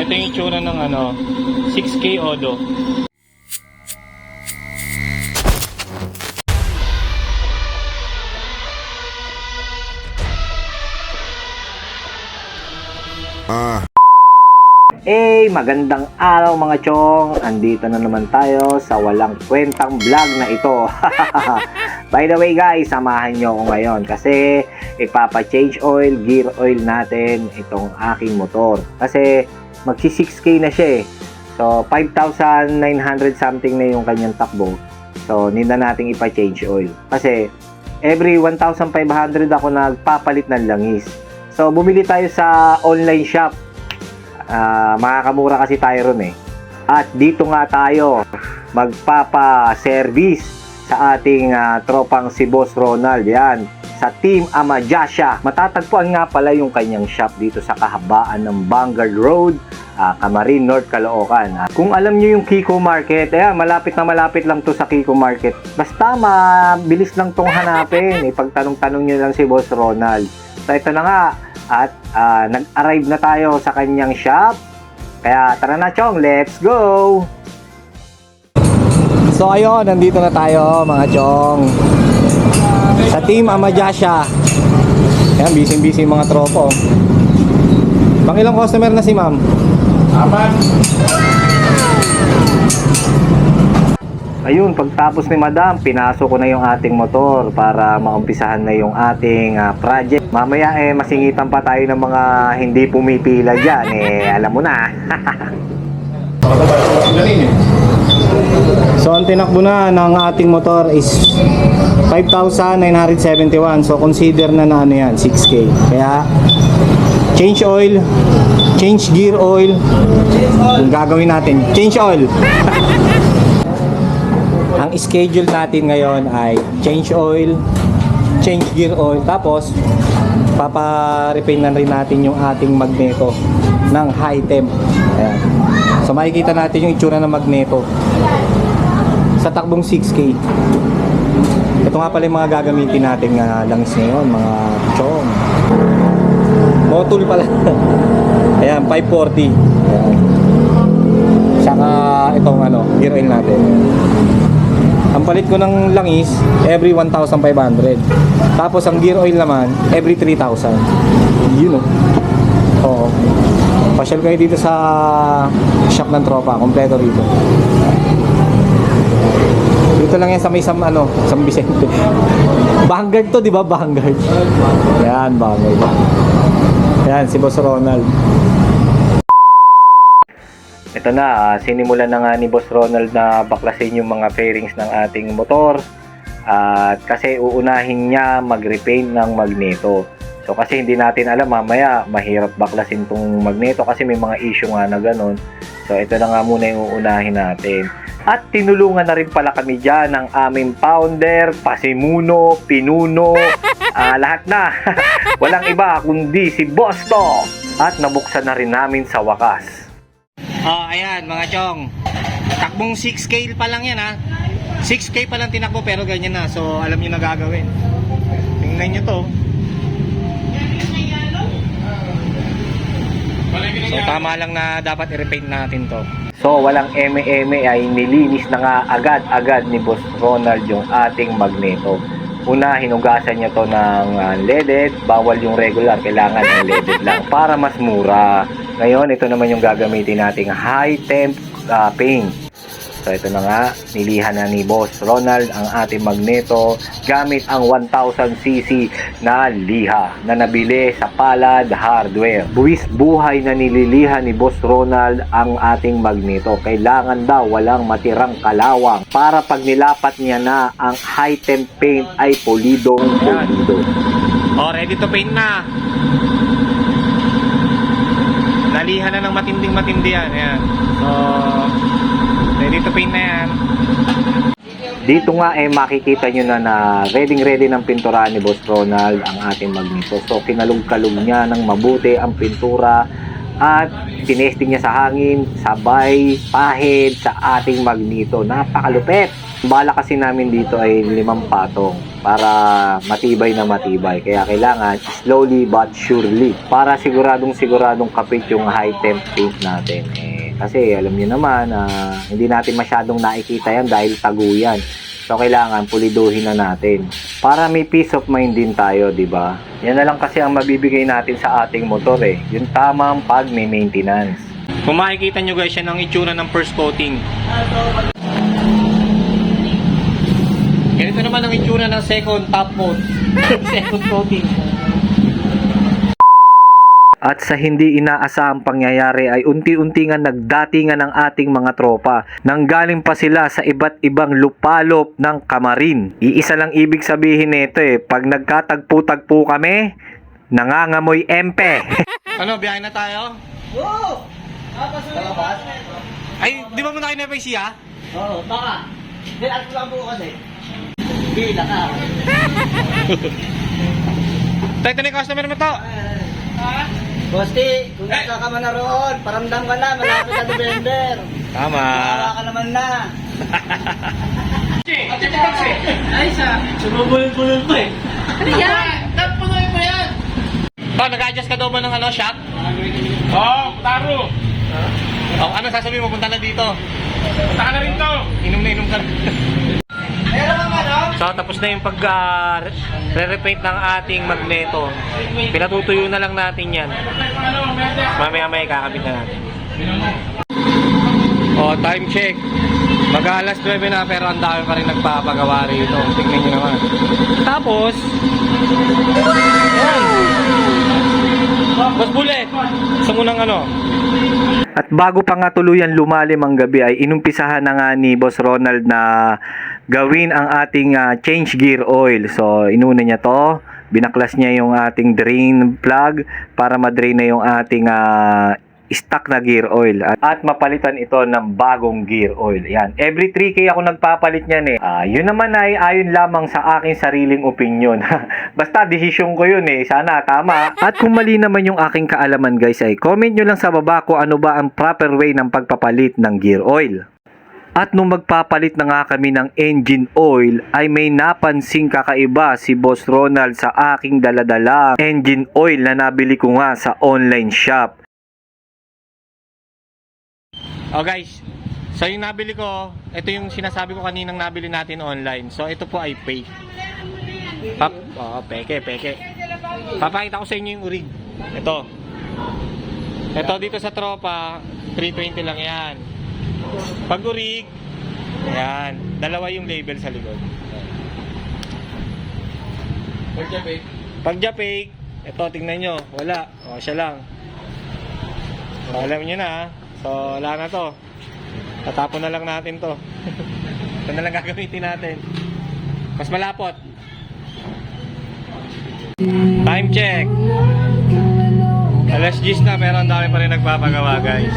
ito yung itsura ng 6K Odo. Magandang araw mga chong. Andito na naman tayo sa walang kwentang vlog na ito. By the way guys, samahan nyo ako ngayon kasi ipapa-change oil, gear oil natin itong aking motor. Kasi magsi 6K na siya eh. So 5,900 something na yung kanyang takbo. So nila nating ipa-change oil. Kasi every 1,500 ako nagpapalit ng langis. So bumili tayo sa online shop. Makakamura kasi tayo ron eh. At dito nga tayo magpapa-service sa ating tropang si Boss Ronald. Yan, sa Team Amajasya. Matatagpuan nga pala yung kanyang shop dito sa kahabaan ng Vanguard Road, Camarin, North Caloocan. Kung alam nyo yung Kiko Market, malapit na malapit lang to sa Kiko Market. Basta mabilis lang tong hanapin. Ipagtanong-tanong nyo lang si Boss Ronald. So ito na nga. At nag-arrive na tayo sa kanyang shop. Kaya tara na chong, let's go! So ayun, nandito na tayo mga chong sa Team Amajasya. Ayan, busy-busy mga tropo. Pang ilang customer na si ma'am? Apat. Ayun, pagtapos ni madam, pinasok ko na yung ating motor para maumpisahan na yung ating project. Mamaya masingitan pa tayo ng mga hindi pumipila dyan. Alam mo na. So ang tinakbo na ng ating motor is 5,971. So consider na ano yan, 6K. Kaya change oil, change gear oil. Yung gagawin natin, change oil. Ang schedule natin ngayon ay change oil, change gear oil, tapos papa-repaint na rin natin yung ating magneto ng high temp. Ayan. So makikita natin yung itsura ng magneto sa takbong 6K. Ito nga pala yung mga gagamitin natin langis ngayon, mga chong. Motul pala. Ayan, 540. Ayan. Saka itong gear oil natin. Ang palit ko ng langis every 1,500. Tapos ang gear oil naman every 3,000. Yun Oo. Pasyal kayo dito sa shop ng tropa, kompleto rito. Dito lang yan sa may San Vicente. Vanguard to, di ba? Vanguard. Yan, Vanguard. Yan, si Boss Ronald. Ito na, sinimulan na nga ni Boss Ronald na baklasin yung mga fairings ng ating motor. At kasi uunahin niya mag-repaint ng magneto. So kasi hindi natin alam, mamaya mahirap baklasin tong magneto kasi may mga issue nga na ganun. So ito na nga muna yung uunahin natin. At tinulungan na rin pala kami dyan ng aming founder, pasimuno, pinuno, lahat na. Walang iba kundi si Boss to. At nabuksan na rin namin sa wakas. Ayan mga chong, takbong 6K pa lang yan 6K pa lang tinakbo pero ganyan na. So alam nyo na gagawin. Tingnan nyo to. So tama lang na dapat i-repaint natin to. So walang eme-eme ay nilinis na nga agad-agad ni Boss Ronald yung ating magneto. Una, hinugasan niya to ng leaded. Bawal yung regular, kailangan ng leaded lang para mas mura. Ngayon, ito naman yung gagamitin nating high temp paint. So ito na nga, nilihan na ni Boss Ronald ang ating magneto gamit ang 1,000cc na liha na nabili sa Palad Hardware. Buwis buhay na nililihan ni Boss Ronald ang ating magneto. Kailangan daw walang matirang kalawang para pag nilapat niya na ang high temp paint ay polidong polido. Ready to paint na. Nalihan na ng matinding-matindi yan. Ayan. So ready to paint na yan. Dito nga makikita nyo na ready ng pintura ni Boss Ronald ang ating magneto. So kinalog-kalog niya ng mabuti ang pintura at tinesting niya sa hangin, sabay, pahid sa ating magneto. Napakalupit! Bala kasi namin dito ay 5 patong para matibay na matibay. Kaya kailangan slowly but surely para siguradong kapit yung high temp paint natin. Kasi alam niyo naman, hindi natin masyadong nakikita yan dahil tago yan. So kailangan puliduhin na natin para may peace of mind din tayo, di ba? Yan na lang kasi ang mabibigay natin sa ating motor yung tamang pag-maintenance. Kung makikita nyo guys, yan ang itsura ng first coating. Ganito naman ang itsura ng second top coat. Second coating. At sa hindi inaasahang pangyayari ay unti-unti nga nagdatingan ng ating mga tropa. Nanggaling pa sila sa iba't ibang lupalop ng Kamarin. Iisa lang ibig sabihin nito pag nagkatagpo-tagpo kami, nangangamoy empe. Ano, biyahe na tayo? Oo! Ay, di ba muna kayo na siya? Oo, baka. Dilat lang po kasi. Bila ka. Tayo na yung customer mo to. Bosti, kung nasa ka man na roon, paramdam ka na, malapit na November. Tama. Maawa ka naman na. Ay, sumubulol-bulol pa eh. Ano yan? Napunoy mo yan. Nag-adjust ka daw ba ng shock? Oo, taro. Ano sasabihin mo? Punta na dito. Punta ka na rin to. Inom na inom ka. So, tapos na yung re-repaint ng ating magneto. Pinatutuyo na lang natin yan. Mamaya-maya kakabit na natin. Time check. Mag-alas 9 na pero ang dami pa rin nagpapagawa rito. Tingnan nyo naman. Tapos, yan. Boss Bullet, gusto mo ng At bago pa nga tuluyan lumalim ang gabi ay inumpisahan na nga ni Boss Ronald na gawin ang ating change gear oil. So inuna niya to, binaklas niya yung ating drain plug para ma-drain na yung ating stock na gear oil at mapalitan ito ng bagong gear oil. Yan. Every 3K ako nagpapalit niyan yun naman ay ayon lamang sa aking sariling opinion. Basta desisyon ko yun Sana tama. At kung mali naman yung aking kaalaman guys ay comment nyo lang sa baba kung ano ba ang proper way ng pagpapalit ng gear oil. At nung magpapalit na nga kami ng engine oil ay may napansing kakaiba si Boss Ronald sa aking daladala engine oil na nabili ko nga sa online shop. guys, so yung nabili ko, ito yung sinasabi ko kaninang nabili natin online. So ito po ay fake. Peke. Papakita ko sa inyo yung urig. Ito dito sa tropa, 320 lang yan. Pag urig, ayan, dalawa yung label sa likod. Pag japake, ito tingnan nyo, wala. Siya lang. So, alam nyo na So, wala na to. Tatapon na lang natin to. Ito na lang gagamitin natin. Mas malapot. Time check. Alas 10 na pero ang dami pa rin nagpapagawa guys.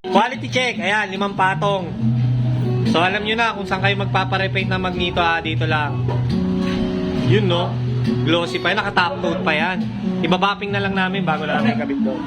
Quality check. Ayan, 5 patong. So, alam nyo na kung saan kayo magpaparepaint ng magneto dito lang. Yun no. Glossy pa yan. Naka-top coat pa yan. Ibabapping na lang namin bago namin kabit doon.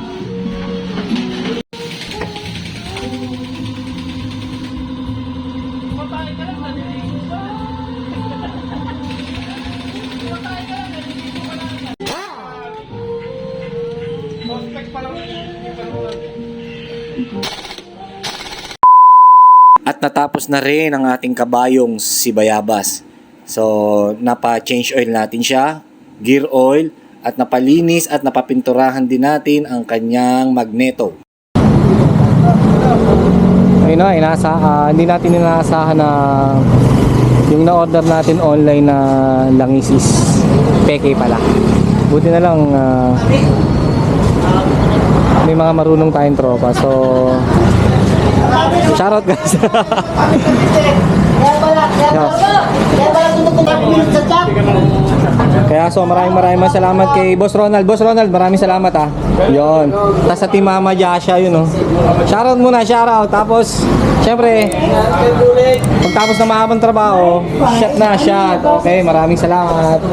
At natapos na rin ang ating kabayong si Bayabas. So, napa-change oil natin siya, gear oil, at napalinis at napapinturahan din natin ang kanyang magneto. Ayun na, hindi natin inaasahan na yung na-order natin online na langis is peke pala. Buti na lang may mga marunong tayong tropa. So, shoutout guys. Kaya so maraming salamat kay Boss Ronald. Boss Ronald, maraming salamat Yon. Tapos sa Team Mama Jasha yun Shoutout muna, shoutout. Tapos syempre pagtapos ng mahabang trabaho, shot na shot. Okay, maraming salamat.